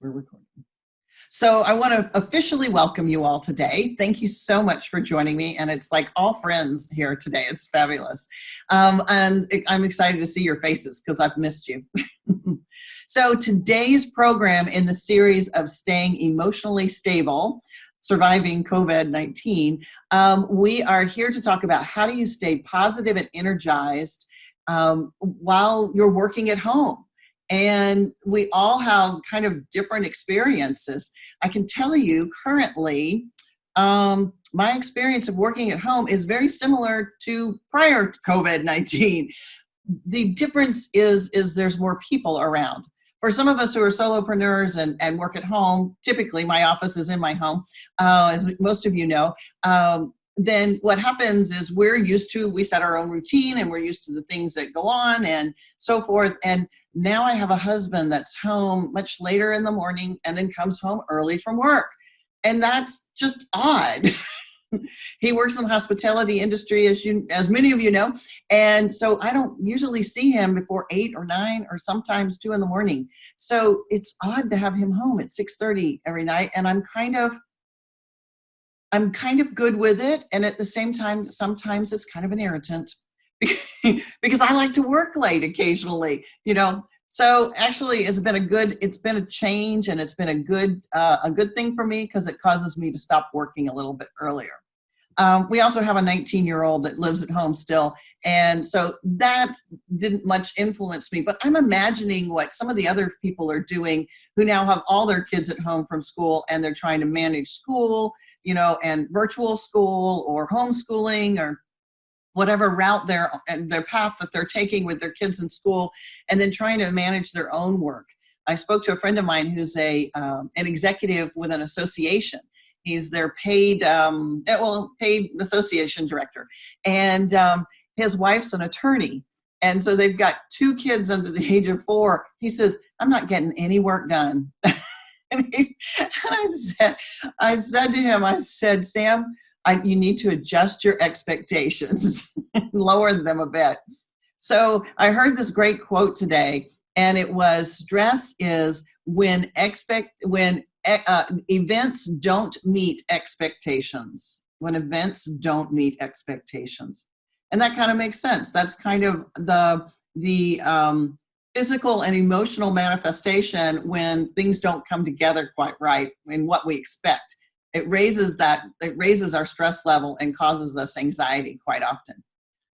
We're recording. So I want to officially welcome you all today. Thank you so much for joining me. And it's like all friends here today. It's fabulous. And I'm excited to see your faces because I've missed you. So today's program in the series of Staying Emotionally Stable, Surviving COVID-19, we are here to talk about how do you stay positive and energized while you're working at home. And we all have kind of different experiences. I can tell you currently, my experience of working at home is very similar to prior to COVID-19. The difference is there's more people around. For some of us who are solopreneurs and work at home, typically my office is in my home, as most of you know, then what happens is we set our own routine and we're used to the things that go on and so forth. And now I have a husband that's home much later in the morning and then comes home early from work. And that's just odd. He works in the hospitality industry, as many of you know. And so I don't usually see him before 8 or 9 or sometimes 2 in the morning. So it's odd to have him home at 6:30 every night. And I'm kind of good with it. And at the same time, sometimes it's kind of an irritant because I like to work late occasionally, So actually it's been a change, and it's been a good thing for me because it causes me to stop working a little bit earlier. We also have a 19-year-old that lives at home still. And so that didn't much influence me, but I'm imagining what some of the other people are doing who now have all their kids at home from school, and they're trying to manage school, and virtual school or homeschooling or whatever route their path that they're taking with their kids in school, and then trying to manage their own work. I spoke to a friend of mine who's an executive with an association. He's their paid association director, and his wife's an attorney. And so they've got 2 kids under the age of 4. He says, "I'm not getting any work done." And I said to him, "Sam, you need to adjust your expectations and lower them a bit." So I heard this great quote today, and it was, "Stress is when events don't meet expectations." When events don't meet expectations, and that kind of makes sense. That's kind of the physical and emotional manifestation when things don't come together quite right in what we expect. It raises our stress level and causes us anxiety quite often.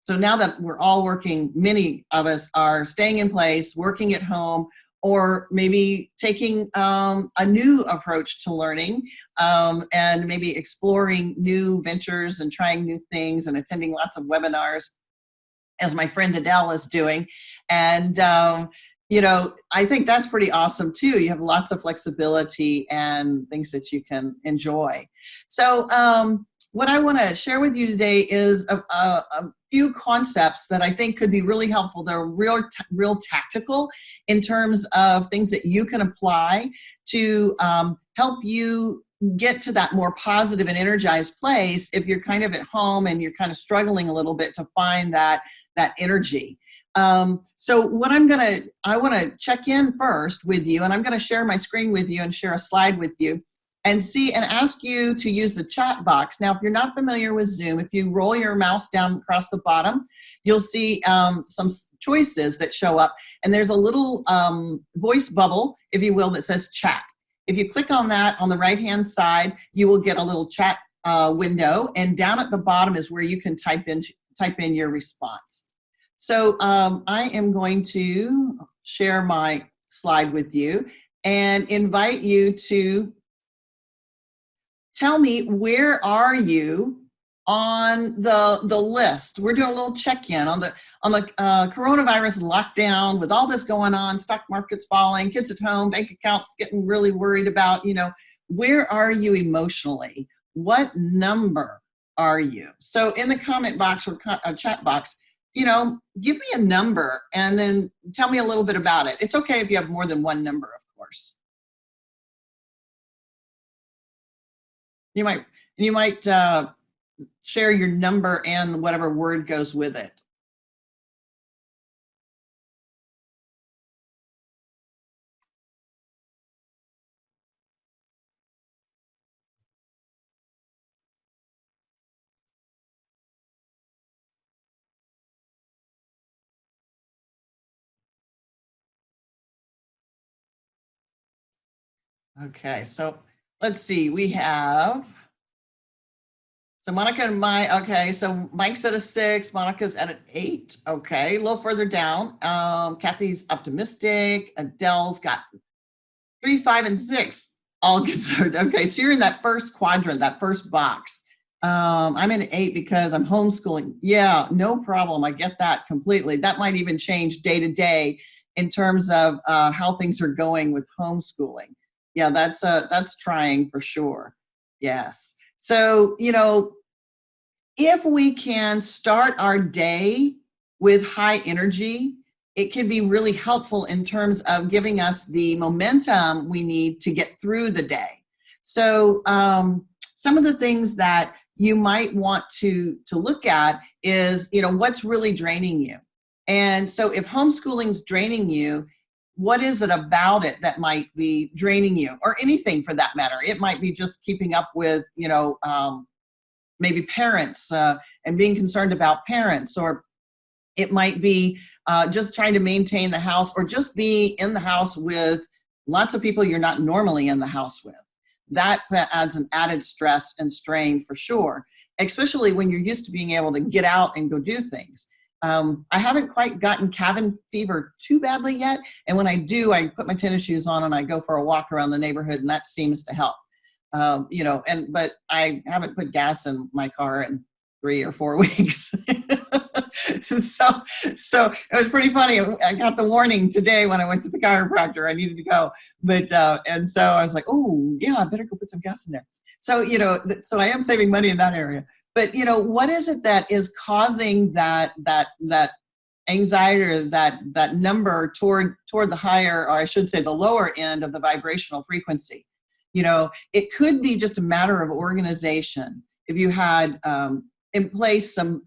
So now that we're all working, many of us are staying in place, working at home, or maybe taking a new approach to learning, and maybe exploring new ventures and trying new things and attending lots of webinars, as my friend Adele is doing. And, I think that's pretty awesome too. You have lots of flexibility and things that you can enjoy. So what I want to share with you today is a few concepts that I think could be really helpful. They're real tactical in terms of things that you can apply to help you get to that more positive and energized place if you're kind of at home and you're kind of struggling a little bit to find that energy. So what I want to check in first with you, and I'm going to share my screen with you and share a slide with you and ask you to use the chat box. Now, if you're not familiar with Zoom, if you roll your mouse down across the bottom, you'll see some choices that show up, and there's a little voice bubble, if you will, that says chat. If you click on that on the right-hand side, you will get a little chat window, and down at the bottom is where you can type in your response. So I am going to share my slide with you and invite you to tell me, where are you on the list? We're doing a little check-in on the coronavirus lockdown with all this going on, stock markets falling, kids at home, bank accounts getting really worried about, where are you emotionally? What number are you? So in the comment box or chat box, give me a number and then tell me a little bit about it. It's okay if you have more than one number, of course. You might share your number and whatever word goes with it. Okay, so let's see. We have, so Monica and so Mike's at a 6, Monica's at an 8. Okay, a little further down. Kathy's optimistic. Adele's got 3, 5, and 6 all concerned. Okay, so you're in that first quadrant, that first box. I'm in 8 because I'm homeschooling. Yeah, no problem. I get that completely. That might even change day to day in terms of how things are going with homeschooling. Yeah, that's trying for sure. Yes. So, if we can start our day with high energy, it can be really helpful in terms of giving us the momentum we need to get through the day. So some of the things that you might want to look at is, what's really draining you. And so if homeschooling's draining you, what is it about it that might be draining you, or anything for that matter? It might be just keeping up with, maybe parents and being concerned about parents, or it might be just trying to maintain the house, or just be in the house with lots of people you're not normally in the house with. That adds an added stress and strain for sure, especially when you're used to being able to get out and go do things. I haven't quite gotten cabin fever too badly yet. And when I do, I put my tennis shoes on and I go for a walk around the neighborhood, and that seems to help. But I haven't put gas in my car in 3 or 4 weeks. So it was pretty funny. I got the warning today when I went to the chiropractor. I needed to go, but and so I was like, oh yeah, I better go put some gas in there. So so I am saving money in that area. But what is it that is causing that anxiety, or that number toward the higher, or I should say the lower end of the vibrational frequency? It could be just a matter of organization. If you had in place some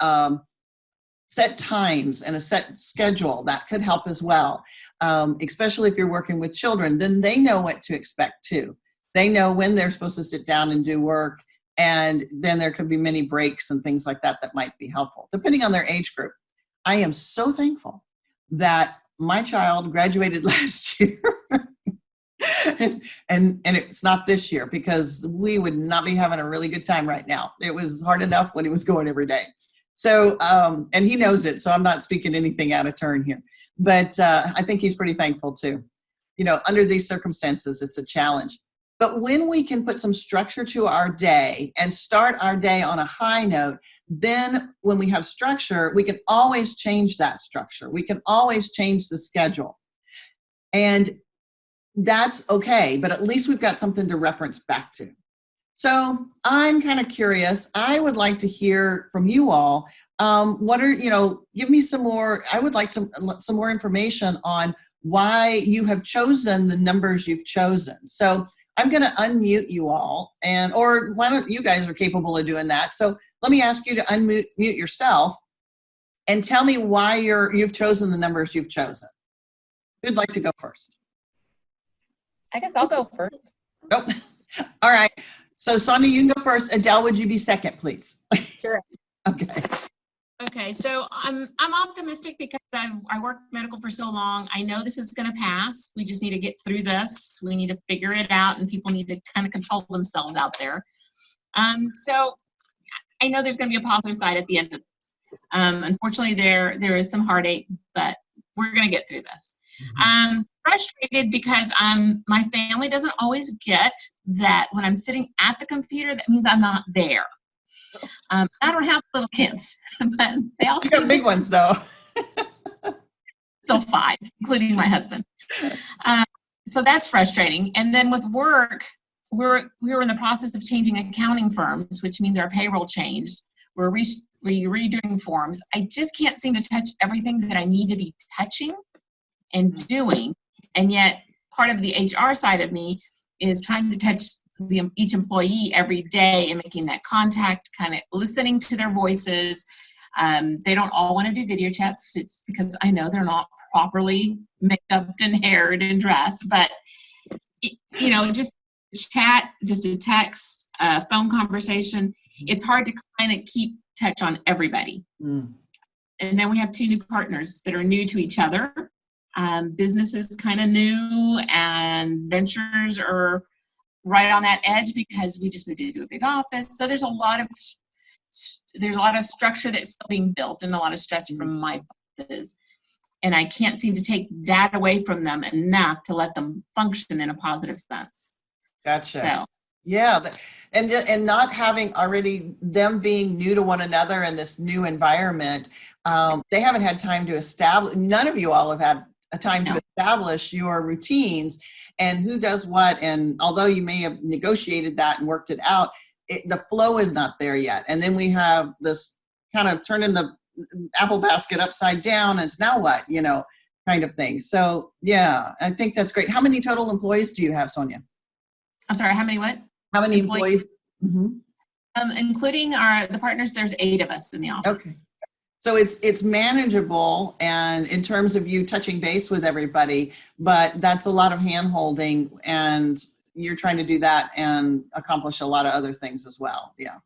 set times and a set schedule, that could help as well. Especially if you're working with children, then they know what to expect too. They know when they're supposed to sit down and do work, and then there could be many breaks and things like that might be helpful, depending on their age group. I am so thankful that my child graduated last year. and it's not this year, because we would not be having a really good time right now. It was hard enough when he was going every day. So, and he knows it, so I'm not speaking anything out of turn here. But I think he's pretty thankful too. Under these circumstances, it's a challenge. But when we can put some structure to our day and start our day on a high note, then when we have structure, we can always change that structure. We can always change the schedule. And that's okay, but at least we've got something to reference back to. So I'm kind of curious. I would like to hear from you all. Give me some more. I would like some more information on why you have chosen the numbers you've chosen. So I'm going to unmute you all, or why don't you guys are capable of doing that? So let me ask you to unmute yourself and tell me why you've chosen the numbers you've chosen. Who'd like to go first? I guess I'll go first. Oh, all right. So Sonia, you can go first. Adele, would you be second, please? Sure. Okay. Okay, so I'm optimistic because I worked medical for so long. I know this is going to pass. We just need to get through this. We need to figure it out, and people need to kind of control themselves out there. So I know there's going to be a positive side at the end of this. Unfortunately, there is some heartache, but we're going to get through this. Frustrated because my family doesn't always get that when I'm sitting at the computer, that means I'm not there. I don't have little kids, but they all got big ones though. Still 5, including my husband. So that's frustrating. And then with work, we were in the process of changing accounting firms, which means our payroll changed. We're redoing forms. I just can't seem to touch everything that I need to be touching and doing. And yet part of the HR side of me is trying to touch each employee every day and making that contact, kind of listening to their voices. They don't all want to do video chats. It's because I know they're not properly makeup and haired and dressed, but just chat, just a text, phone conversation. It's hard to kind of keep touch on everybody. And then we have 2 new partners that are new to each other. Business is kind of new, and ventures are right on that edge because we just moved into a big office. So there's a lot of structure that's still being built and a lot of stress from my bosses. And I can't seem to take that away from them enough to let them function in a positive sense. Gotcha. So yeah, and not having already them being new to one another in this new environment, they haven't had time to establish. None of you all have had a time to establish your routines and who does what. And although you may have negotiated that and worked it out, the flow is not there yet. And then we have this kind of turning the apple basket upside down. And it's now what, kind of thing. So yeah, I think that's great. How many total employees do you have, Sonia? I'm sorry, how many what? How many employees? Mm-hmm. Including the partners, there's 8 of us in the office. Okay. So it's manageable, and in terms of you touching base with everybody, but that's a lot of hand holding, and you're trying to do that and accomplish a lot of other things as well. Yeah,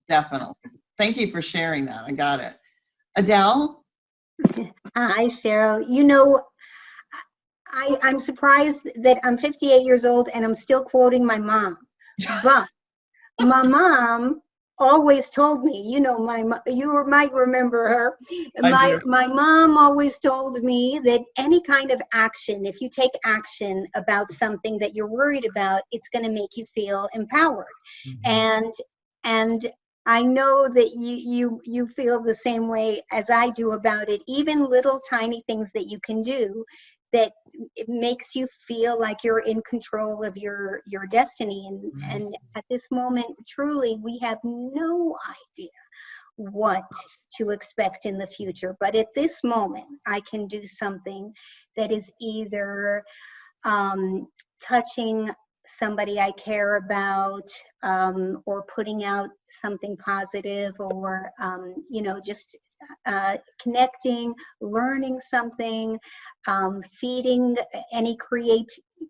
definitely. Thank you for sharing that. I got it. Adele? Hi, Cheryl. I'm surprised that I'm 58 years old and I'm still quoting my mom. But my mom always told me, you might remember her. My mom always told me that any kind of action, if you take action about something that you're worried about, it's going to make you feel empowered. Mm-hmm. And I know that you feel the same way as I do about it. Even little tiny things that you can do that it makes you feel like you're in control of your destiny. And at this moment, truly, we have no idea what to expect in the future. But at this moment, I can do something that is either touching somebody I care about, or putting out something positive, or just connecting, learning something, feeding any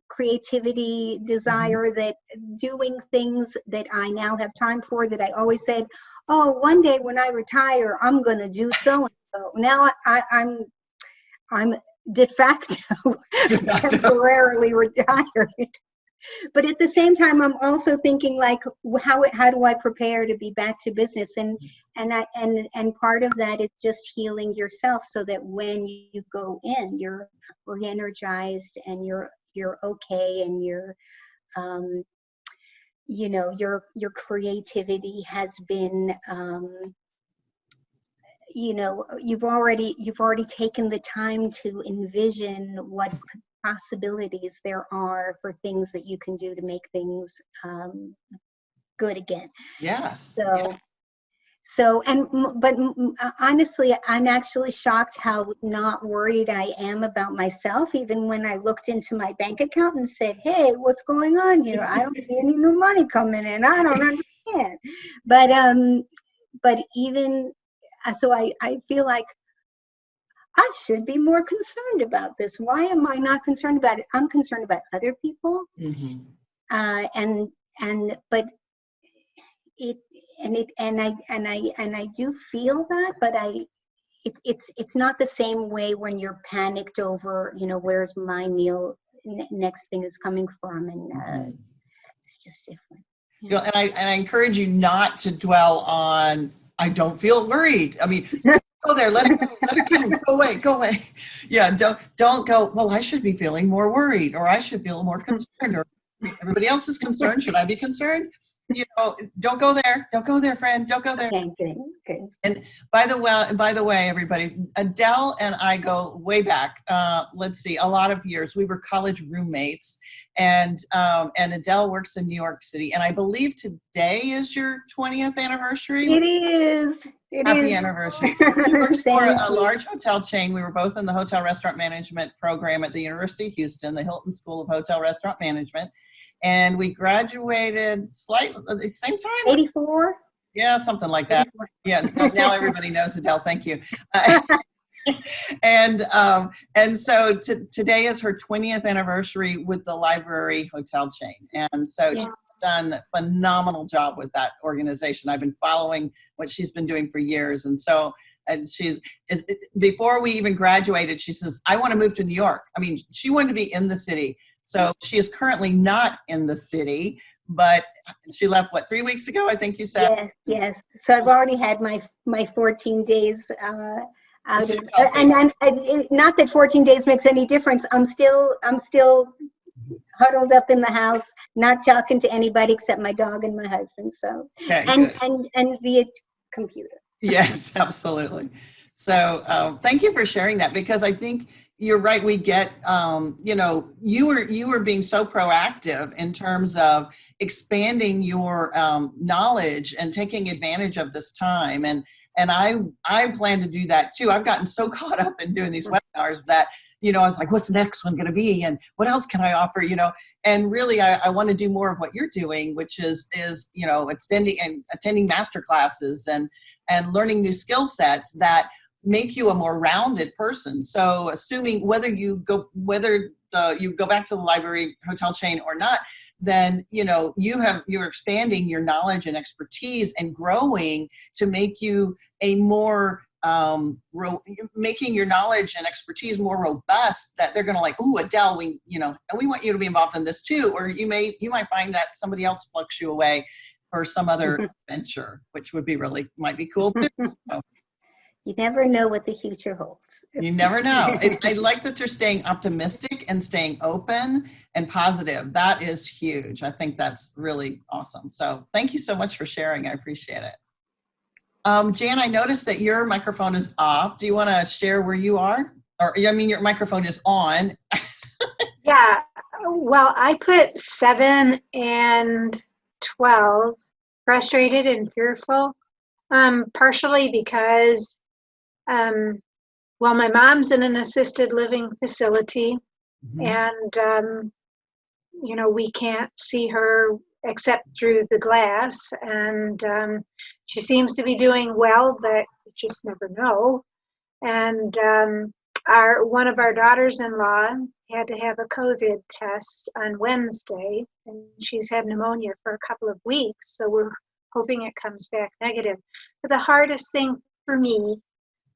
creativity, desire, that doing things that I now have time for, that I always said, oh, one day when I retire, I'm going to do so and so. Now I'm de facto temporarily retired. But at the same time, I'm also thinking, like, how do I prepare to be back to business? And part of that is just healing yourself, so that when you go in, you're re-energized and you're okay, and your creativity has been, you've already taken the time to envision what possibilities there are for things that you can do to make things good again. Yes. But honestly, I'm actually shocked how not worried I am about myself, even when I looked into my bank account and said, hey, what's going on here? I don't see any new money coming in. I don't understand. But even so, I feel like I should be more concerned about this. Why am I not concerned about it? I'm concerned about other people. Mm-hmm. I do feel that, but it's not the same way when you're panicked over, where's my meal next thing is coming from, and it's just different. Yeah. And I encourage you not to dwell on, I don't feel worried. I mean, go there, let it go away. Yeah, don't go, well, I should be feeling more worried, or I should feel more concerned, or everybody else is concerned. Should I be concerned? Don't go there, friend. Don't go there. Okay. And by the way, everybody, Adele and I go way back. Let's see, a lot of years. We were college roommates, and Adele works in New York City, and I believe today is your 20th anniversary. It is. Happy anniversary. She works for a large hotel chain. We were both in the hotel restaurant management program at the University of Houston, the Hilton School of Hotel Restaurant Management. And we graduated slightly at the same time. 84? Yeah, something like that. 84. Yeah, now everybody knows Adele. Thank you. And so today is her 20th anniversary with the library hotel chain. And so she's done a phenomenal job with that organization. I've been following what she's been doing for years. And so, before we even graduated, she says, I want to move to New York. I mean, she wanted to be in the city. So she is currently not in the city, but she left, what, 3 weeks ago, I think you said? Yes, yes. So I've already had my 14 days out She's of, healthy. not that 14 days makes any difference. I'm still huddled up in the house, not talking to anybody except my dog and my husband. So, Okay, and good. and via computer. Yes, absolutely. So thank you for sharing that, because I think you're right. We get, you were being so proactive in terms of expanding your knowledge and taking advantage of this time. And I plan to do that too. I've gotten so caught up in doing these webinars that, I was like, what's the next one going to be? And what else can I offer? And really, I want to do more of what you're doing, which is extending and attending master classes and learning new skill sets that make you a more rounded person. So assuming whether you go back to the library hotel chain or not, then you're expanding your knowledge and expertise and growing to make you a more making your knowledge and expertise more robust, that they're going to like, ooh, Adele, we want you to be involved in this too. Or you might find that somebody else plucks you away for some other venture, which might be cool too. So, You never know what the future holds. you never know. I like that you're staying optimistic and staying open and positive. That is huge. I think that's really awesome. So thank you so much for sharing. I appreciate it. Jan, I noticed that your microphone is off. Do you want to share where you are? Or, your microphone is on. Yeah, well, I put 7 and 12, frustrated and fearful, partially because, my mom's in an assisted living facility, and, we can't see her except through the glass, and she seems to be doing well, but you just never know. And one of our daughters-in-law had to have a COVID test on Wednesday, and she's had pneumonia for a couple of weeks, so we're hoping it comes back negative. But the hardest thing for me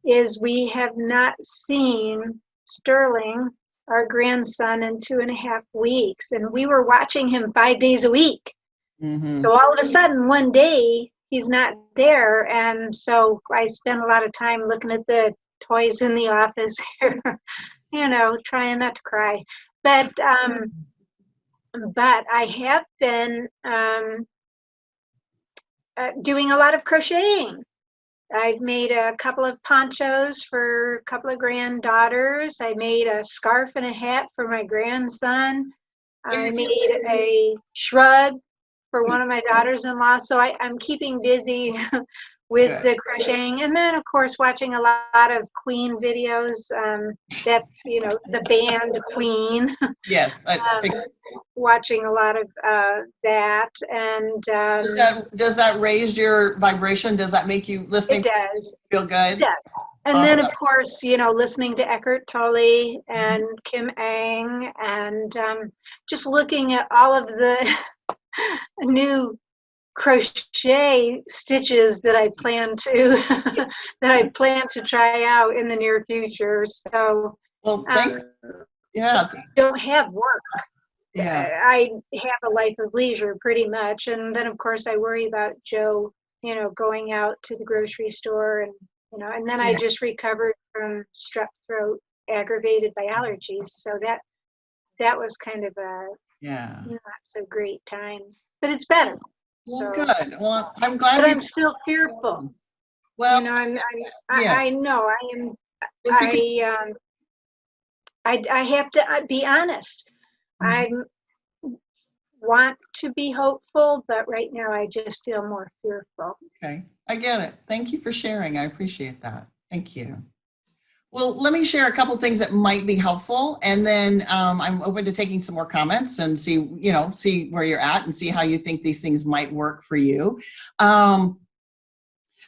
is we have not seen Sterling, our grandson, in 2.5 weeks, and we were watching him 5 days a week. So all of a sudden, one day, he's not there, and so I spend a lot of time looking at the toys in the office here, trying not to cry. But I have been doing a lot of crocheting. I've made a couple of ponchos for a couple of granddaughters. I made a scarf and a hat for my grandson. I made a shrug for one of my daughters-in-law. So I'm keeping busy with the crocheting, and then of course watching a lot of Queen videos. That's the band Queen. Yes. Watching a lot of that, and does that raise your vibration? Does that make you listening? It does. Feel good? It does. And Awesome. then of course, listening to Eckhart Tolle and Kim Eng, and just looking at all of the new crochet stitches that I plan to try out in the near future. So Well, I don't have work. Yeah. I have a life of leisure pretty much, and then of course I worry about Joe, going out to the grocery store, and and then I just recovered from strep throat aggravated by allergies, so that was kind of a not so great time, but it's better. Well, So, good. Well, I'm glad. But I'm still fearful. Well, I know I am. I have to be honest. I want to be hopeful, but right now I just feel more fearful. Okay, I get it. Thank you for sharing. I appreciate that. Thank you. Well, let me share a couple things that might be helpful, and then I'm open to taking some more comments and see where you're at and see how you think these things might work for you.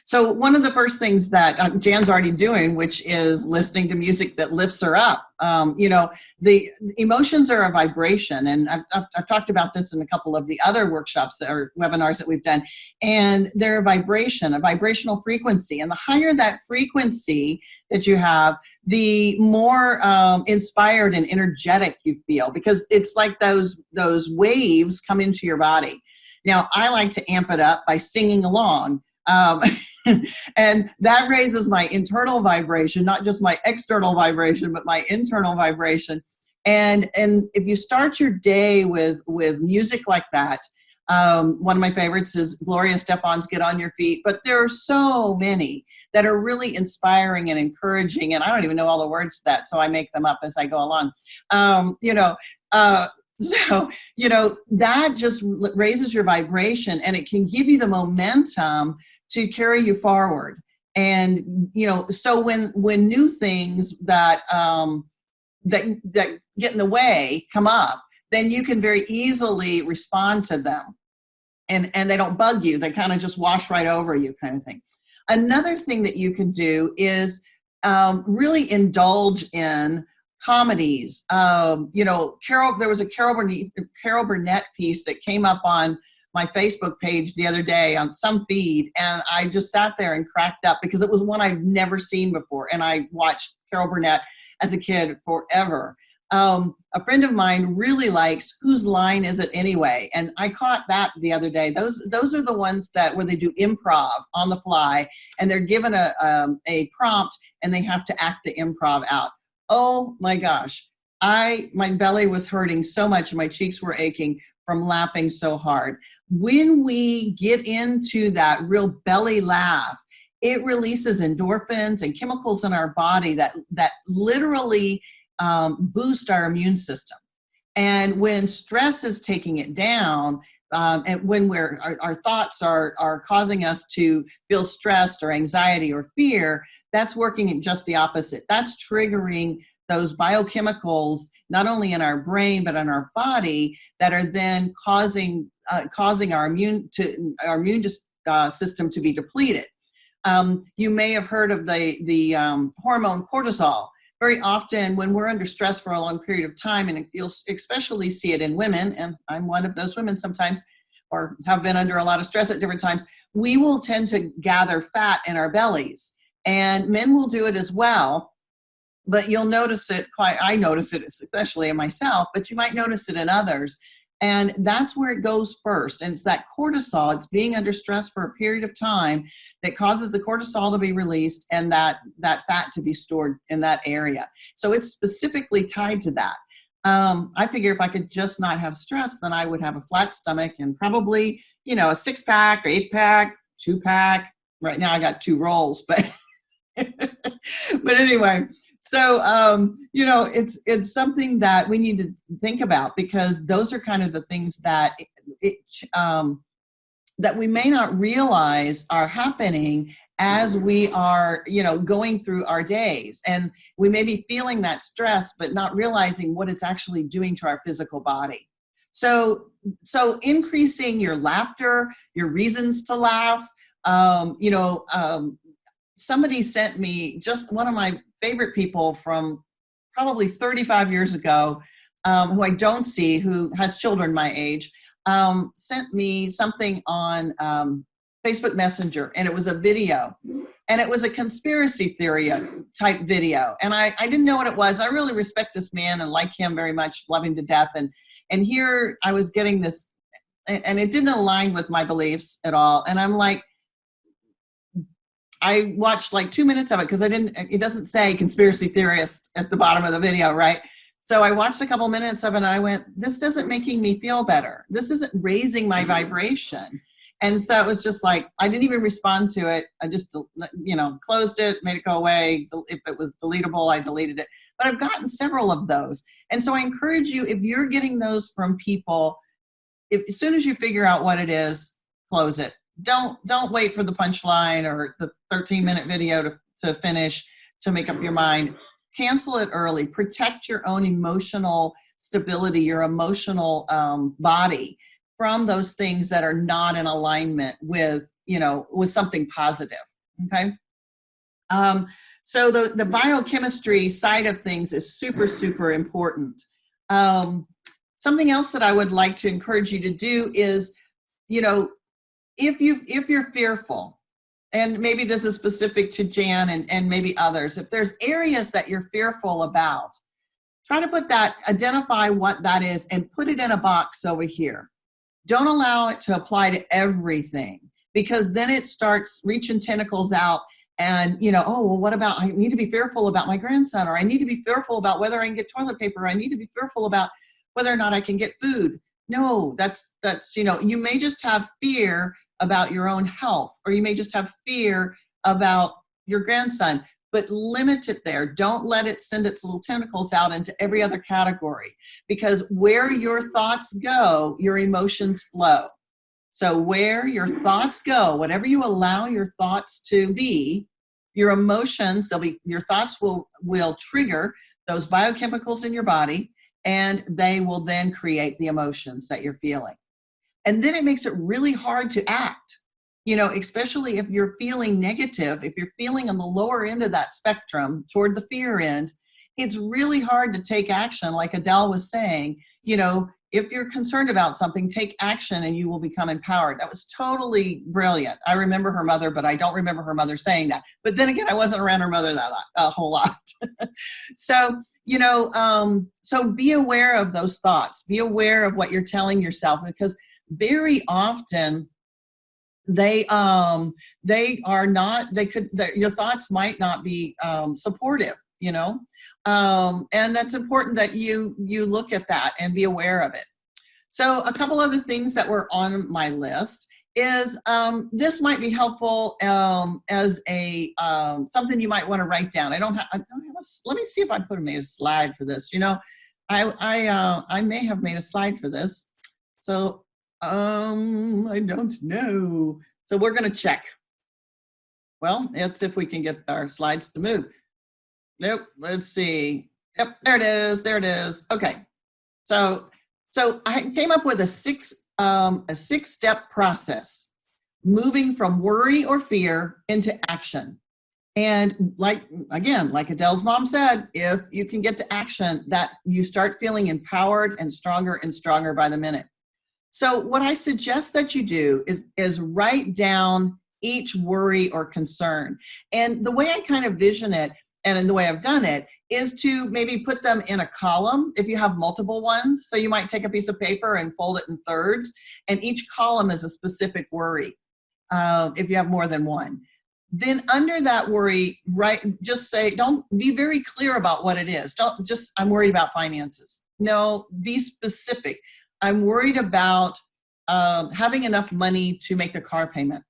So one of the first things that Jan's already doing, which is listening to music that lifts her up. The emotions are a vibration, and I've talked about this in a couple of the other workshops or webinars that we've done, and they're a vibration, a vibrational frequency. And the higher that frequency that you have, the more inspired and energetic you feel, because it's like those waves come into your body. Now, I like to amp it up by singing along. And that raises my internal vibration, not just my external vibration, but my internal vibration. And if you start your day with music like that, one of my favorites is Gloria Estefan's Get on Your Feet, but there are so many that are really inspiring and encouraging, and I don't even know all the words to that, so I make them up as I go along. So, that just raises your vibration, and it can give you the momentum to carry you forward. And, so when new things that get in the way come up, then you can very easily respond to them. And they don't bug you. They kind of just wash right over you, kind of thing. Another thing that you can do is really indulge in comedies. There was a Carol Burnett piece that came up on my Facebook page the other day on some feed, and I just sat there and cracked up because it was one I'd never seen before, and I watched Carol Burnett as a kid forever. A friend of mine really likes Whose Line Is It Anyway? And I caught that the other day. Those are the ones where they do improv on the fly, and they're given a prompt, and they have to act the improv out. Oh my gosh, my belly was hurting so much, and my cheeks were aching from laughing so hard. When we get into that real belly laugh, it releases endorphins and chemicals in our body that literally boost our immune system. And when stress is taking it down, and when our thoughts are causing us to feel stressed or anxiety or fear, that's working at just the opposite. That's triggering those biochemicals, not only in our brain, but in our body, that are then causing our immune system to be depleted. You may have heard of the hormone cortisol. Very often when we're under stress for a long period of time, and you'll especially see it in women, and I'm one of those women sometimes, or have been under a lot of stress at different times, we will tend to gather fat in our bellies. And men will do it as well, but you'll notice it I notice it especially in myself, but you might notice it in others. And that's where it goes first. And it's that cortisol, it's being under stress for a period of time that causes the cortisol to be released and that fat to be stored in that area. So it's specifically tied to that. I figure if I could just not have stress, then I would have a flat stomach and probably, a 6-pack or 8-pack, 2-pack. Right now I got 2 rolls, but anyway. So, it's something that we need to think about, because those are kind of the things that that we may not realize are happening as we are, going through our days. And we may be feeling that stress, but not realizing what it's actually doing to our physical body. So increasing your laughter, your reasons to laugh, somebody sent me, just one of my favorite people from probably 35 years ago, who I don't see, who has children my age, sent me something on Facebook Messenger, and it was a video, and it was a conspiracy theory type video. And I didn't know what it was. I really respect this man and like him very much, love him to death. And here I was getting this, and it didn't align with my beliefs at all. And I'm like, I watched like 2 minutes of it because it doesn't say conspiracy theorist at the bottom of the video, right? So I watched a couple minutes of it and I went, this isn't making me feel better. This isn't raising my vibration. And so it was just like, I didn't even respond to it. I just, closed it, made it go away. If it was deletable, I deleted it. But I've gotten several of those. And so I encourage you, if you're getting those from people, as soon as you figure out what it is, close it. Don't wait for the punchline or the 13-minute video to finish to make up your mind. Cancel it early. Protect your own emotional stability, your emotional body from those things that are not in alignment with something positive. Okay. So the biochemistry side of things is super, super important. Something else that I would like to encourage you to do is, if you're fearful, and maybe this is specific to Jan and maybe others, if there's areas that you're fearful about, try to identify what that is and put it in a box over here. Don't allow it to apply to everything, because then it starts reaching tentacles out and, oh, well, what about, I need to be fearful about my grandson, or I need to be fearful about whether I can get toilet paper, or I need to be fearful about whether or not I can get food. No, that's you may just have fear about your own health, or you may just have fear about your grandson, but limit it there. Don't let it send its little tentacles out into every other category, because where your thoughts go, your emotions flow. So where your thoughts go, whatever you allow your thoughts to be, your emotions, your thoughts will trigger those biochemicals in your body, and they will then create the emotions that you're feeling. And then it makes it really hard to act, especially if you're feeling negative, if you're feeling on the lower end of that spectrum toward the fear end, it's really hard to take action. Like Adele was saying, if you're concerned about something, take action and you will become empowered. That was totally brilliant. I remember her mother, but I don't remember her mother saying that. But then again, I wasn't around her mother a whole lot. So, so be aware of those thoughts. Be aware of what you're telling yourself, because very often your thoughts might not be supportive, and that's important that you look at that and be aware of it. So a couple other things that were on my list is this might be helpful as a something you might want to write down. I don't have let me see if I made a slide for this. I may have made a slide for this. So I don't know. So we're going to check. Well, let's see if we can get our slides to move. Nope. Let's see. Yep. There it is. There it is. Okay. So I came up with a six-step process, moving from worry or fear into action. And like Adele's mom said, if you can get to action, that you start feeling empowered and stronger by the minute. So what I suggest that you do is write down each worry or concern. And the way I kind of vision it, and in the way I've done it, is to maybe put them in a column if you have multiple ones. So you might take a piece of paper and fold it in thirds, and each column is a specific worry if you have more than one. Then under that worry, just say, don't be very clear about what it is. Don't just, I'm worried about finances. No, be specific. I'm worried about having enough money to make the car payment.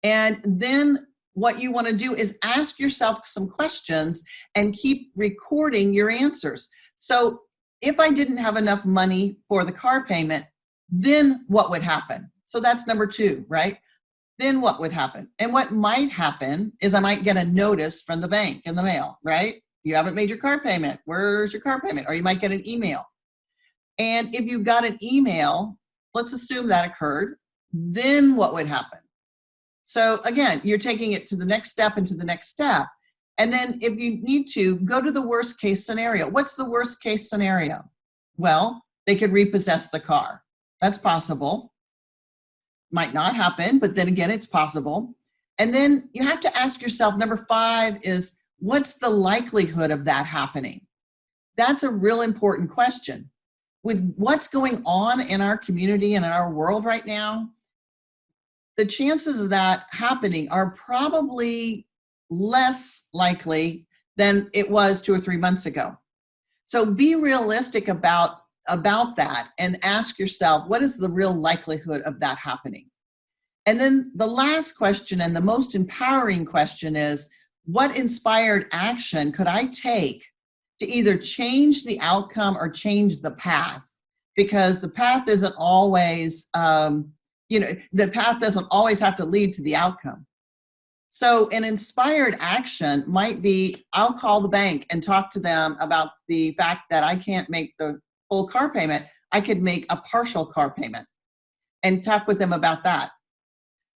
And then what you want to do is ask yourself some questions and keep recording your answers. So if I didn't have enough money for the car payment, then what would happen? So that's number 2, right? Then what would happen? And what might happen is I might get a notice from the bank in the mail, right? You haven't made your car payment. Where's your car payment? Or you might get an email. And if you got an email, let's assume that occurred, then what would happen? So again, you're taking it to the next step and to the next step. And then if you need to, go to the worst case scenario. What's the worst case scenario? Well, they could repossess the car. That's possible. Might not happen, but then again, it's possible. And then you have to ask yourself, number 5 is, what's the likelihood of that happening? That's a real important question. With what's going on in our community and in our world right now, the chances of that happening are probably less likely than it was 2 or 3 months ago. So be realistic about that and ask yourself, what is the real likelihood of that happening? And then the last question, and the most empowering question, is, what inspired action could I take to either change the outcome or change the path? Because the path isn't always, the path doesn't always have to lead to the outcome. So an inspired action might be, I'll call the bank and talk to them about the fact that I can't make the full car payment. I could make a partial car payment and talk with them about that.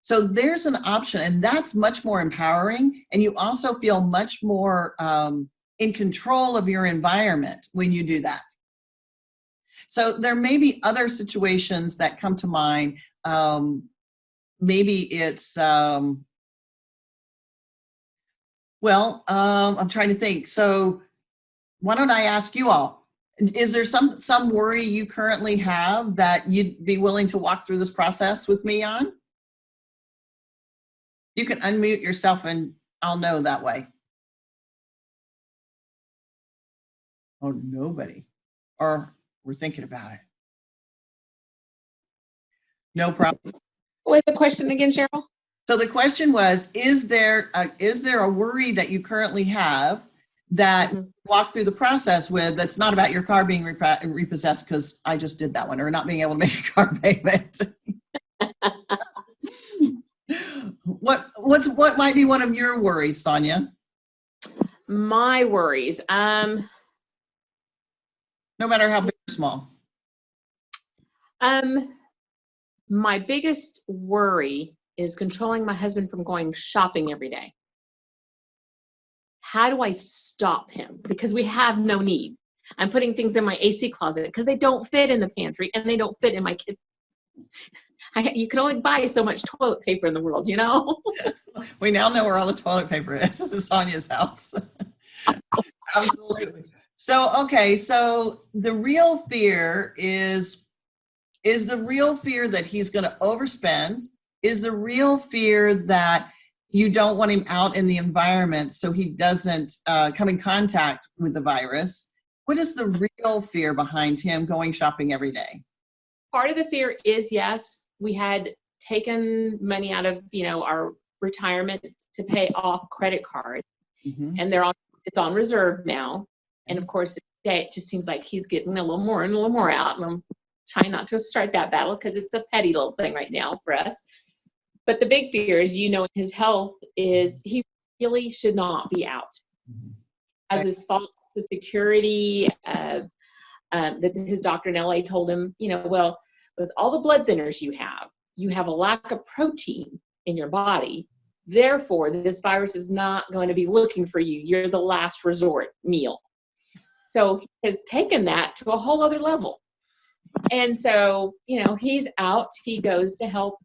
So there's an option, and that's much more empowering. And you also feel much more in control of your environment when you do that. So there may be other situations that come to mind. Maybe it's, I'm trying to think. So why don't I ask you all, is there some worry you currently have that you'd be willing to walk through this process with me on? You can unmute yourself and I'll know that way. Oh, nobody. Or we're thinking about it. No problem. What was the question again, Cheryl? So the question was, is there a worry that you currently have that walk through the process with that's not about your car being repossessed, because I just did that one, or not being able to make a car payment? What might be one of your worries, Sonia? My worries. No matter how big or small. My biggest worry is controlling my husband from going shopping every day. How do I stop him? Because we have no need. I'm putting things in my AC closet because they don't fit in the pantry and they don't fit in my kitchen. You can only buy so much toilet paper in the world, you know? We now know where all the toilet paper is. This is Sonia's house. Absolutely. So, okay, so the real fear is the real fear that he's going to overspend? Is the real fear that you don't want him out in the environment so he doesn't come in contact with the virus? What is the real fear behind him going shopping every day? Part of the fear is, yes, we had taken money out of, our retirement to pay off credit cards, and it's on reserve now. And of course, it just seems like he's getting a little more and a little more out. And I'm trying not to start that battle because it's a petty little thing right now for us. But the big fear is, his health is he really should not be out. As his false sense of security, that his doctor in LA told him, well, with all the blood thinners you have a lack of protein in your body. Therefore, this virus is not going to be looking for you. You're the last resort meal. So he has taken that to a whole other level. And so, he's out. He goes to help,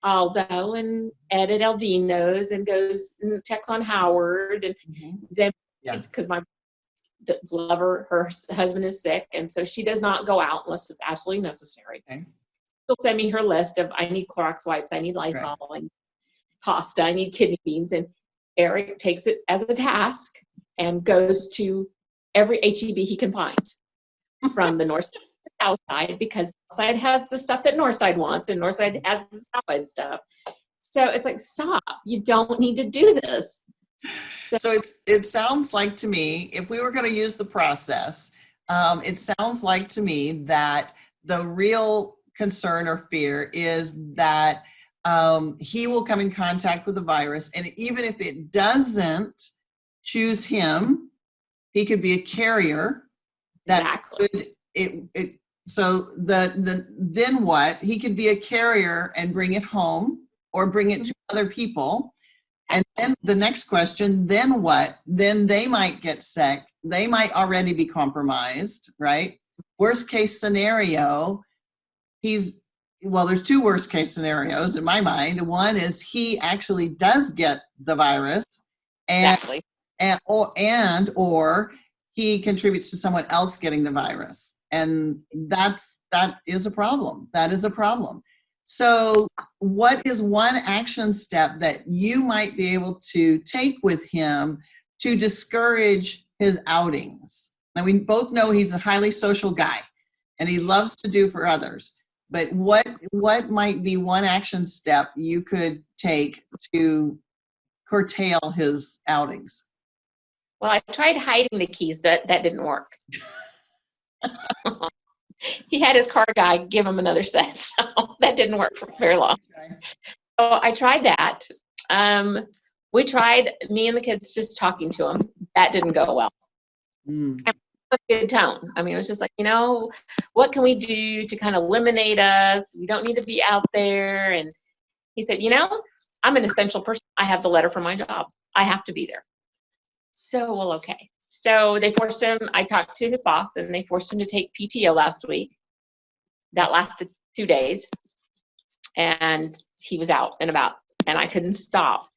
Aldo and Ed at Aldino's and goes and checks on Howard. And then it's because my lover, her husband is sick. And so she does not go out unless it's absolutely necessary. Okay. She'll send me her list of, I need Clorox wipes, I need Lysol, I need pasta, I need kidney beans. And Eric takes it as a task and goes to every HEB he can find from the north side to the south side, because south side has the stuff that north side wants and north side has the south side stuff. So it's like, stop, you don't need to do this. So it sounds like to me, if we were going to use the process, it sounds like to me that the real concern or fear is that he will come in contact with the virus, and even if it doesn't choose him, he could be a carrier. That could, so then what? He could be a carrier and bring it home or bring it to other people. And then the next question, then what? Then they might get sick. They might already be compromised, right? Worst case scenario, there's two worst case scenarios in my mind. One is he actually does get the virus or he contributes to someone else getting the virus. And that is a problem. That is a problem. So what is one action step that you might be able to take with him to discourage his outings? Now, we both know he's a highly social guy and he loves to do for others. But what might be one action step you could take to curtail his outings? Well, I tried hiding the keys. That didn't work. He had his car guy give him another set, so that didn't work for very long. Okay. So I tried that. We tried, me and the kids, just talking to him. That didn't go well. A good tone. I mean, it was just like, what can we do to kind of eliminate us? We don't need to be out there. And He said, you know, I'm an essential person. I have the letter for my job. I have to be there. So, well, okay. So they forced him, I talked to his boss, and they forced him to take PTO last week. That lasted 2 days. And he was out and about, and I couldn't stop.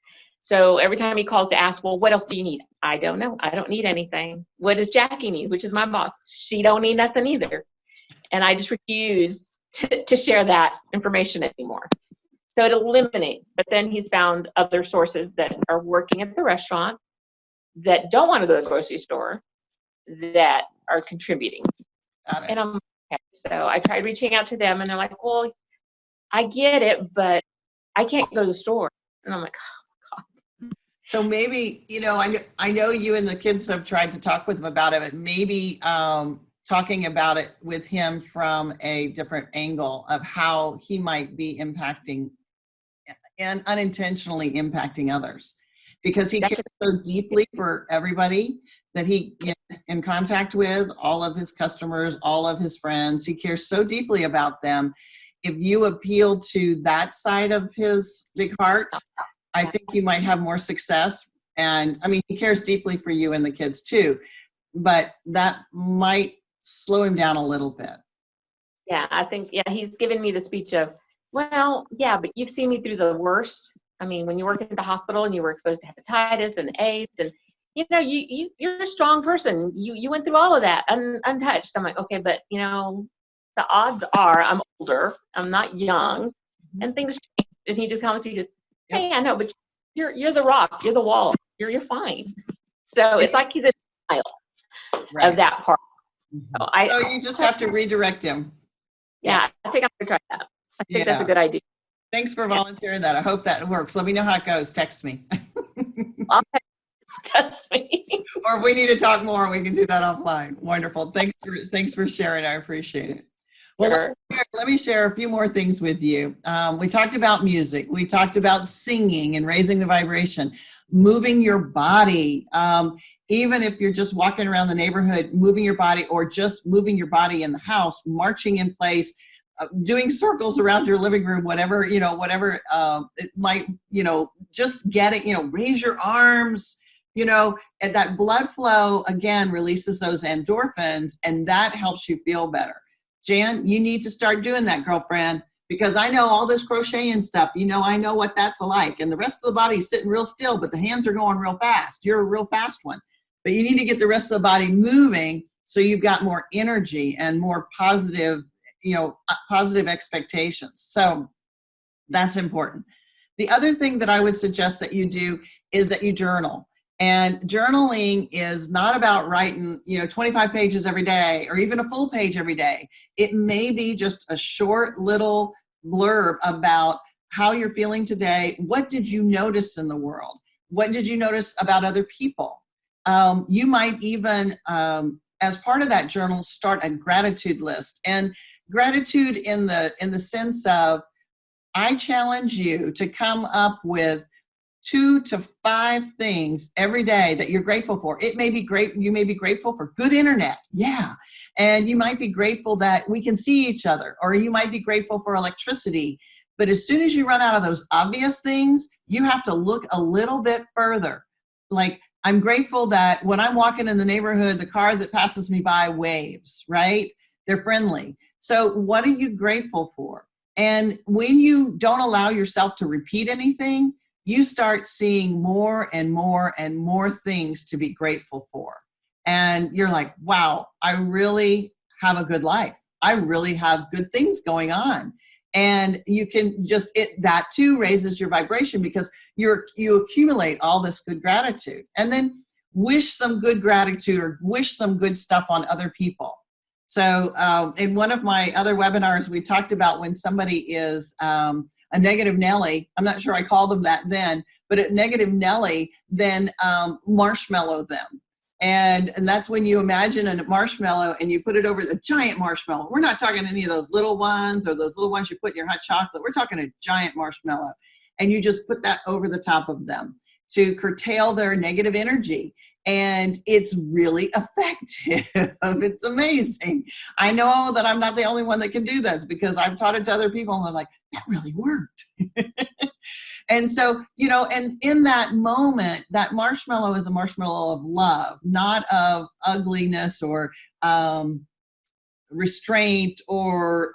So every time he calls to ask, well, what else do you need? I don't know. I don't need anything. What does Jackie need, which is my boss? She don't need nothing either. And I just refuse to share that information anymore. So it eliminates. But then he's found other sources that are working at the restaurant that don't want to go to the grocery store that are contributing. Got it. And I'm okay. So I tried reaching out to them, and they're like, well, I get it, but I can't go to the store. And I'm like, So maybe, you know, I know you and the kids have tried to talk with him about it, but maybe talking about it with him from a different angle of how he might be impacting and unintentionally impacting others, because he cares so deeply for everybody that he gets in contact with, all of his customers, all of his friends. He cares so deeply about them. If you appeal to that side of his big heart, I think you might have more success. And I mean, he cares deeply for you and the kids too, but that might slow him down a little bit. yeah, I think, yeah, he's given me the speech of, well, yeah, but you've seen me through the worst. I mean, when you work at the hospital and you were exposed to hepatitis and AIDS, and you know, you're a strong person. You went through all of that untouched. I'm like, okay, but you know, the odds are I'm older, I'm not young, and things change. And he just commented, he goes, hey, I know, but you're the rock, you're the wall, you're fine. So it's like he's in denial of that part. So you just have to redirect him. Yeah, I think I'm gonna try that. I think that's a good idea. Thanks for volunteering that. I hope that works. Let me know how it goes. Text me. I'll text me. Or if we need to talk more, we can do that offline. Wonderful. Thanks for sharing. I appreciate it. Well, Sure. let me share a few more things with you. We talked about music. We talked about singing and raising the vibration, moving your body. Even if you're just walking around the neighborhood, moving your body, or just moving your body in the house, marching in place, doing circles around your living room, whatever it might, just get it, raise your arms, and that blood flow again releases those endorphins, and that helps you feel better. Jan, you need to start doing that, girlfriend, because I know all this crocheting stuff. I know what that's like. And the rest of the body is sitting real still, but the hands are going real fast. You're a real fast one. But you need to get the rest of the body moving so you've got more energy and more positive expectations. So that's important. The other thing that I would suggest that you do is that you journal. And journaling is not about writing, 25 pages every day or even a full page every day. It may be just a short little blurb about how you're feeling today. What did you notice in the world? What did you notice about other people? You might even, as part of that journal, start a gratitude list. And gratitude in the sense of, I challenge you to come up with 2 to 5 things every day that you're grateful for. It may be great. You may be grateful for good internet. Yeah. And you might be grateful that we can see each other, or you might be grateful for electricity. But as soon as you run out of those obvious things, you have to look a little bit further. Like, I'm grateful that when I'm walking in the neighborhood, the car that passes me by waves, right? They're friendly. So what are you grateful for? And when you don't allow yourself to repeat anything, you start seeing more and more and more things to be grateful for. And you're like, wow, I really have a good life. I really have good things going on. And you can that too raises your vibration, because you accumulate all this good gratitude, and then wish some good gratitude or wish some good stuff on other people. So in one of my other webinars, we talked about when somebody is a negative Nelly. I'm not sure I called them that then, but a negative Nelly, then marshmallow them. And that's when you imagine a marshmallow and you put it over the giant marshmallow. We're not talking any of those little ones or those little ones you put in your hot chocolate. We're talking a giant marshmallow. And you just put that over the top of them to curtail their negative energy. And it's really effective. It's amazing. I know that I'm not the only one that can do this because I've taught it to other people and they're like, that really worked. And so, and in that moment, that marshmallow is a marshmallow of love, not of ugliness or restraint or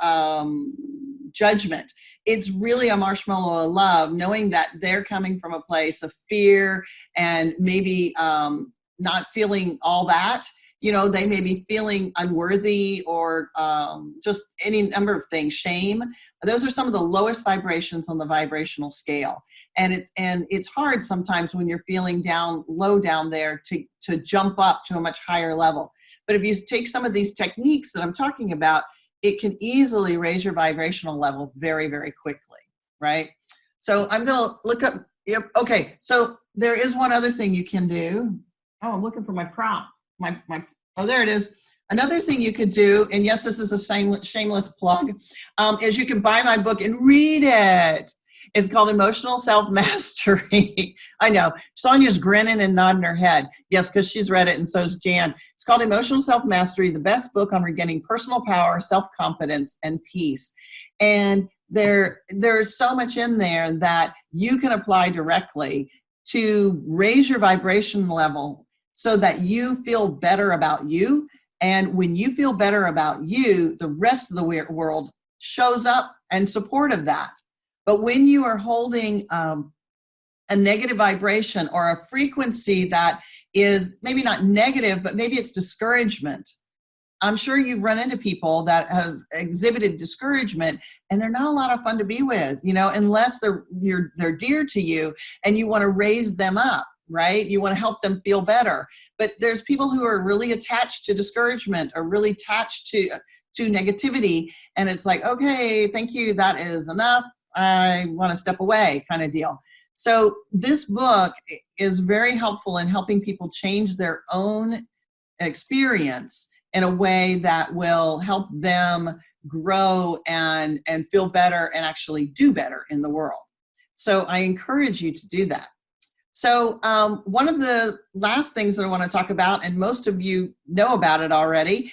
judgment. It's really a marshmallow of love, knowing that they're coming from a place of fear and maybe not feeling all that. They may be feeling unworthy or just any number of things, shame. Those are some of the lowest vibrations on the vibrational scale. And it's hard sometimes when you're feeling low down there to jump up to a much higher level. But if you take some of these techniques that I'm talking about, it can easily raise your vibrational level very, very quickly, right? So I'm going to look up. Yep. Okay. So there is one other thing you can do. Oh, I'm looking for my prompt. Oh, there it is. Another thing you could do, and yes, this is a shameless plug, is you can buy my book and read it. It's called Emotional Self-Mastery. I know. Sonia's grinning and nodding her head. Yes, because she's read it, and so's Jan. It's called Emotional Self-Mastery, the best book on regaining personal power, self-confidence, and peace. And there's so much in there that you can apply directly to raise your vibration level so that you feel better about you. And when you feel better about you, the rest of the world shows up in support of that. But when you are holding a negative vibration or a frequency that is maybe not negative, but maybe it's discouragement, I'm sure you've run into people that have exhibited discouragement, and they're not a lot of fun to be with, unless they're dear to you and you want to raise them up, right? You want to help them feel better. But there's people who are really attached to discouragement or really attached to negativity, and it's like, okay, thank you, that is enough. I want to step away kind of deal. So this book is very helpful in helping people change their own experience in a way that will help them grow and feel better and actually do better in the world. So I encourage you to do that. So one of the last things that I want to talk about, and most of you know about it already,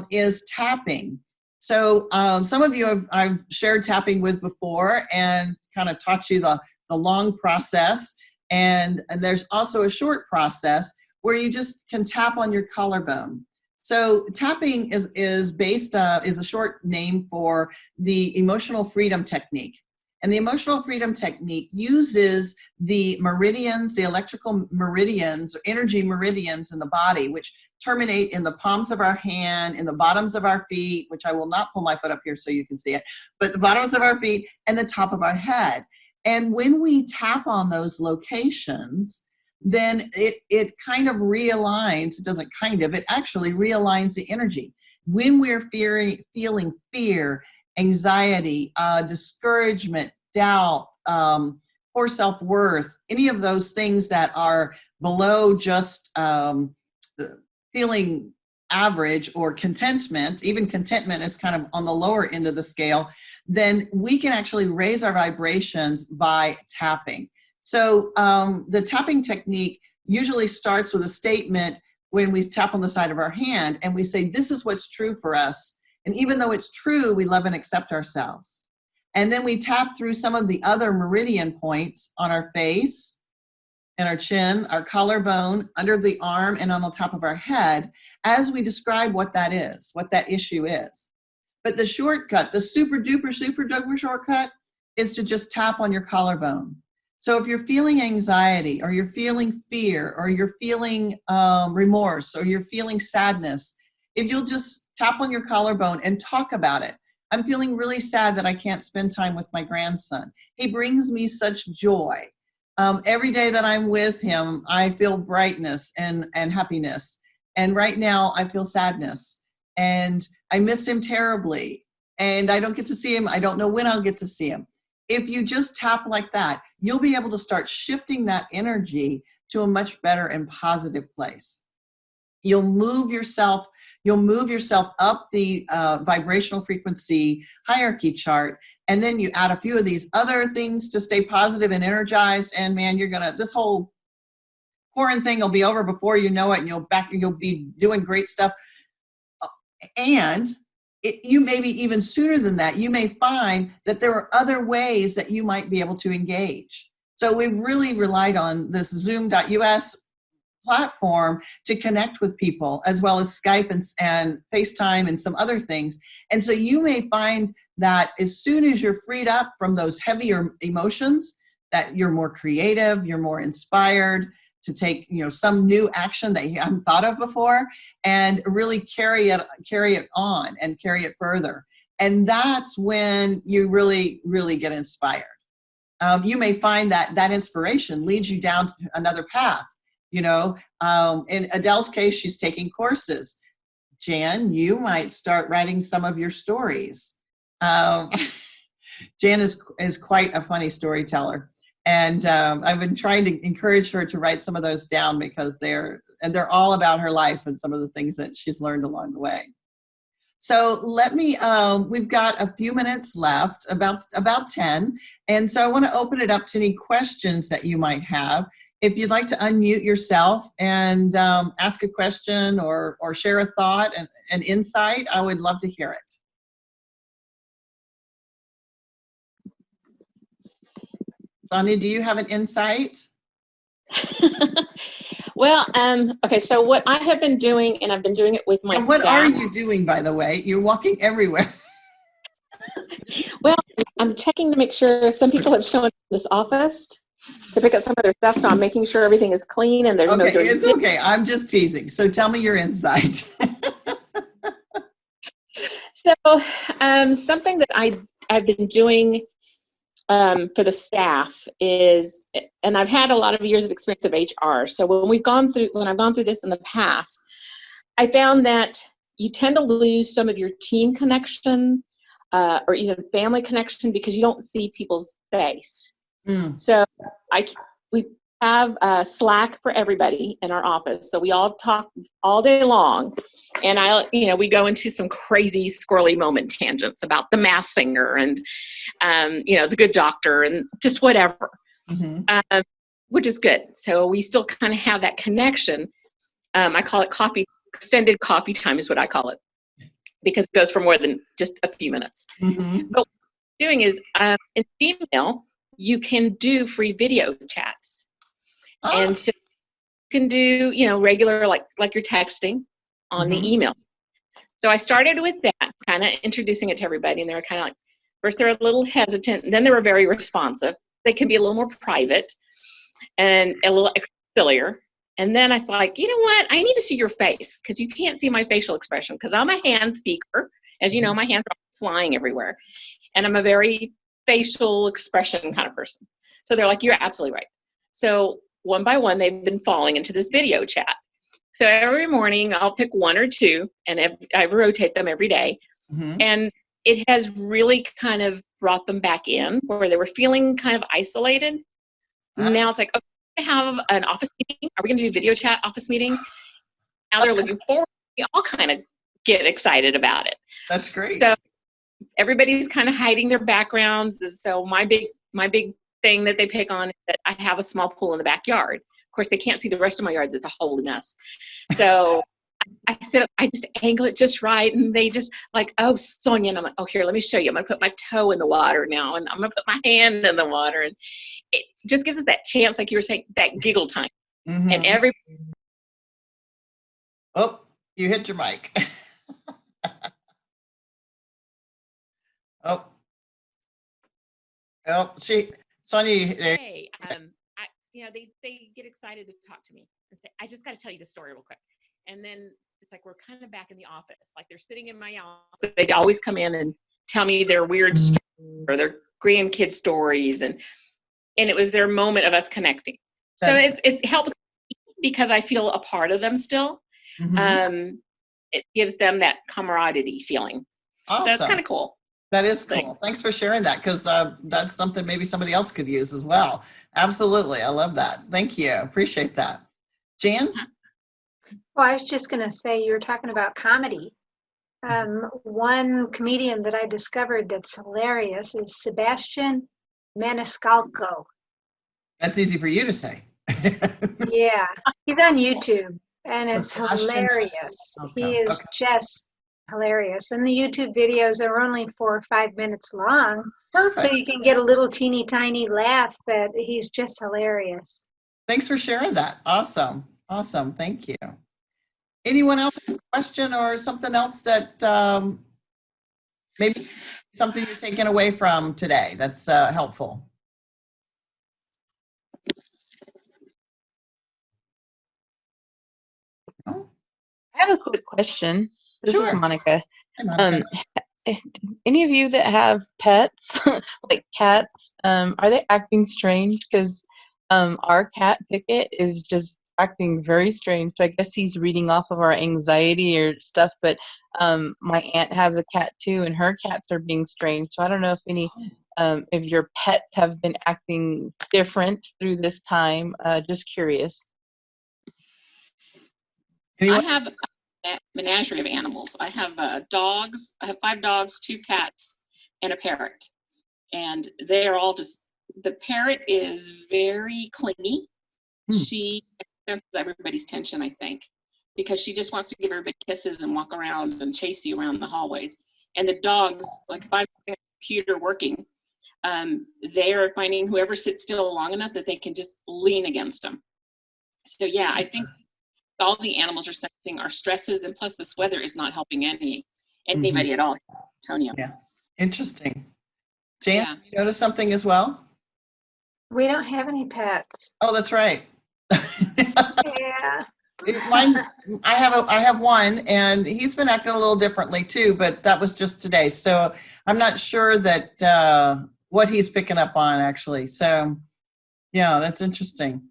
is tapping. So some of you I've shared tapping with before and kind of taught you the long process. And there's also a short process where you just can tap on your collarbone. So tapping is a short name for the emotional freedom technique. And the emotional freedom technique uses the meridians, the electrical meridians, or energy meridians in the body, which terminate in the palms of our hand, in the bottoms of our feet, which I will not pull my foot up here so you can see it, but the bottoms of our feet and the top of our head. And when we tap on those locations, then it kind of realigns, it actually realigns the energy. When we're feeling fear, anxiety, discouragement, doubt, poor self-worth, any of those things that are below just feeling average or contentment, even contentment is kind of on the lower end of the scale, then we can actually raise our vibrations by tapping. So the tapping technique usually starts with a statement when we tap on the side of our hand and we say, this is what's true for us. And even though it's true, we love and accept ourselves. And then we tap through some of the other meridian points on our face and our chin, our collarbone, under the arm, and on the top of our head as we describe what that is, what that issue is. But the shortcut, the super duper shortcut, is to just tap on your collarbone. So if you're feeling anxiety or you're feeling fear or you're feeling remorse or you're feeling sadness, if you'll just tap on your collarbone and talk about it. I'm feeling really sad that I can't spend time with my grandson. He brings me such joy. Every day that I'm with him, I feel brightness and happiness. And right now I feel sadness and I miss him terribly and I don't get to see him. I don't know when I'll get to see him. If you just tap like that, you'll be able to start shifting that energy to a much better and positive place. You'll move yourself up the vibrational frequency hierarchy chart, and then you add a few of these other things to stay positive and energized, and man, this whole pouring thing will be over before you know it, and you'll be doing great stuff. And you maybe even sooner than that, you may find that there are other ways that you might be able to engage. So we've really relied on this Zoom.us platform to connect with people, as well as Skype and FaceTime and some other things. And so you may find that as soon as you're freed up from those heavier emotions, that you're more creative, you're more inspired to take, some new action that you haven't thought of before, and really carry it on and carry it further. And that's when you really, really get inspired. You may find that inspiration leads you down another path. In Adele's case, she's taking courses. Jan, you might start writing some of your stories. Jan is quite a funny storyteller. And I've been trying to encourage her to write some of those down, because they're all about her life and some of the things that she's learned along the way. So we've got a few minutes left, about 10. And so I want to open it up to any questions that you might have. If you'd like to unmute yourself and ask a question or share a thought and an insight, I would love to hear it. Sonia, do you have an insight? Well, okay, so what I have been doing, and I've been doing it with my And what staff. are you doing, by the way? You're walking everywhere. Well, I'm checking to make sure. Some people have shown up in this office to pick up some of their stuff, so I'm making sure everything is clean and there's no dirty. It's okay. I'm just teasing. So tell me your insight. So something that I've been doing for the staff is, and I've had a lot of years of experience of HR. So when I've gone through this in the past, I found that you tend to lose some of your team connection or even family connection because you don't see people's face. Mm. So we have Slack for everybody in our office. So we all talk all day long, and we go into some crazy squirrely moment tangents about the Masked Singer and the Good Doctor and just whatever, which is good. So we still kind of have that connection. I call it extended coffee time is what I call it, because it goes for more than just a few minutes. Mm-hmm. But what I'm doing is in email, you can do free video chats. Oh. And so you can do, regular, like you're texting on the email. So I started with that, kind of introducing it to everybody, and they were kind of like, first they're a little hesitant, and then they were very responsive. They can be a little more private and a little sillier. And then I was like, you know what? I need to see your face, because you can't see my facial expression, because I'm a hand speaker. As you know, my hands are flying everywhere. And I'm a very facial expression kind of person. So they're like, you're absolutely right. So one by one, they've been falling into this video chat. So every morning I'll pick one or two, and I rotate them every day. Mm-hmm. And it has really kind of brought them back in where they were feeling kind of isolated. Now it's like, okay, we have an office meeting. Are we going to do video chat office meeting? Now they're looking forward. We all kind of get excited about it. That's great. So everybody's kind of hiding their backgrounds. And so my big thing that they pick on is that I have a small pool in the backyard. Of course, they can't see the rest of my yard. It's a holy mess. So I said, I just angle it just right. And they just like, oh, Sonia. And I'm like, oh, here, let me show you. I'm going to put my toe in the water now. And I'm going to put my hand in the water. And it just gives us that chance, like you were saying, that giggle time. Mm-hmm. And oh, you hit your mic. Oh, Sonia. Hey, they get excited to talk to me and say, I just got to tell you the story real quick. And then it's like, we're kind of back in the office. Like they're sitting in my office. They'd always come in and tell me their weird stories or their grandkid stories. And it was their moment of us connecting. So it helps because I feel a part of them still. Mm-hmm. It gives them that camaraderie feeling. Awesome. So it's kind of cool. That is cool. Thanks for sharing that, because that's something maybe somebody else could use as well. Absolutely. I love that. Thank you. Appreciate that. Jan? Well, I was just going to say, you were talking about comedy. One comedian that I discovered that's hilarious is Sebastian Maniscalco. That's easy for you to say. Yeah, he's on YouTube, and it's Sebastian hilarious. Huston. He Okay, is okay. just hilarious. And the YouTube videos are only 4 or 5 minutes long, so Perfect. you can get a little teeny tiny laugh, but he's just hilarious. Thanks for sharing that. Awesome. Awesome. Thank you. Anyone else have a question or something else that maybe something you're taking away from today that's helpful? No? I have a quick question. This Sure. is Monica. Hi, Monica. Any of you that have pets, like cats, are they acting strange? Because our cat Pickett is just acting very strange. So I guess he's reading off of our anxiety or stuff. But my aunt has a cat too, and her cats are being strange. So I don't know if your pets have been acting different through this time. Just curious. I Anyone? have a menagerie of animals. I have dogs. I have 5 dogs, 2 cats, and a parrot. And they are all just, the parrot is very clingy. She senses everybody's tension, I think, because she just wants to give everybody kisses and walk around and chase you around the hallways. And the dogs, like if I'm on the computer working, they are finding whoever sits still long enough that they can just lean against them. So yeah, I think all the animals are sensing our stresses, and plus this weather is not helping anybody at all. Antonio. Yeah. Interesting. Jan, Yeah. you notice something as well? We don't have any pets. Oh, that's right. Yeah. Mine, I have one, and he's been acting a little differently too, but that was just today. So I'm not sure that what he's picking up on actually. So yeah, that's interesting.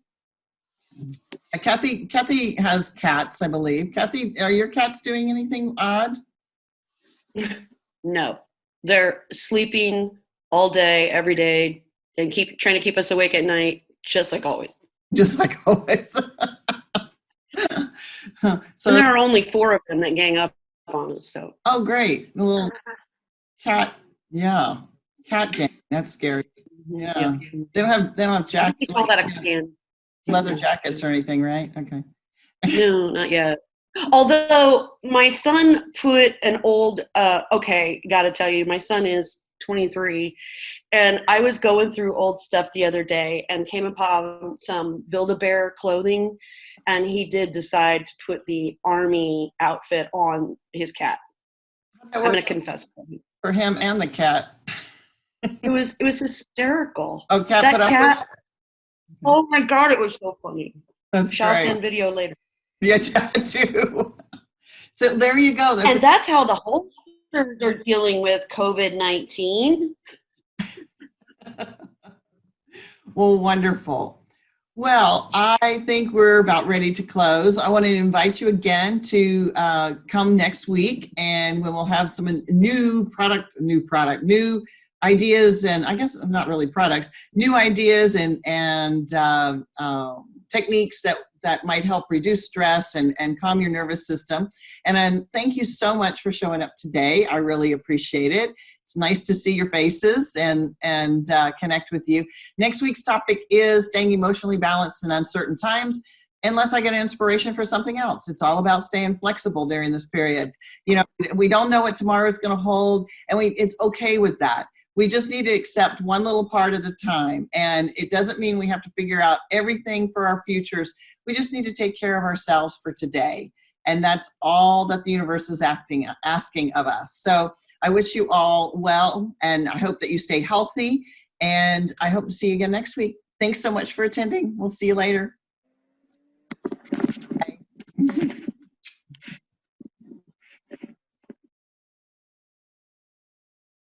Kathy has cats, I believe. Kathy, are your cats doing anything odd? No, they're sleeping all day, every day, and trying to keep us awake at night, just like always. Just like always. So And there are only 4 of them that gang up on us. So oh, great. A little cat, yeah. Cat gang. That's scary. Yeah. They don't have jackets, we call that a can. leather jackets or anything, right? Okay. No, not yet. Although my son put an old, okay, got to tell you, my son is 23, and I was going through old stuff the other day and came upon some Build-A-Bear clothing, and he did decide to put the army outfit on his cat. I'm going to confess for him and the cat. It was hysterical. Oh, cat That put up cat. with it? Oh my God, it was so funny. That's Shall great. send video later. Yeah, too. So there you go. And that's how the whole are dealing with COVID-19. Well, wonderful. Well, I think we're about ready to close. I want to invite you again to come next week, and we will have some new ideas, and I guess not really products, new ideas and techniques that might help reduce stress and calm your nervous system. And thank you so much for showing up today. I really appreciate it. It's nice to see your faces and connect with you. Next week's topic is staying emotionally balanced in uncertain times, unless I get inspiration for something else. It's all about staying flexible during this period. You know, we don't know what tomorrow is going to hold, and it's okay with that. We just need to accept one little part at a time. And it doesn't mean we have to figure out everything for our futures. We just need to take care of ourselves for today. And that's all that the universe is asking of us. So I wish you all well, and I hope that you stay healthy. And I hope to see you again next week. Thanks so much for attending. We'll see you later.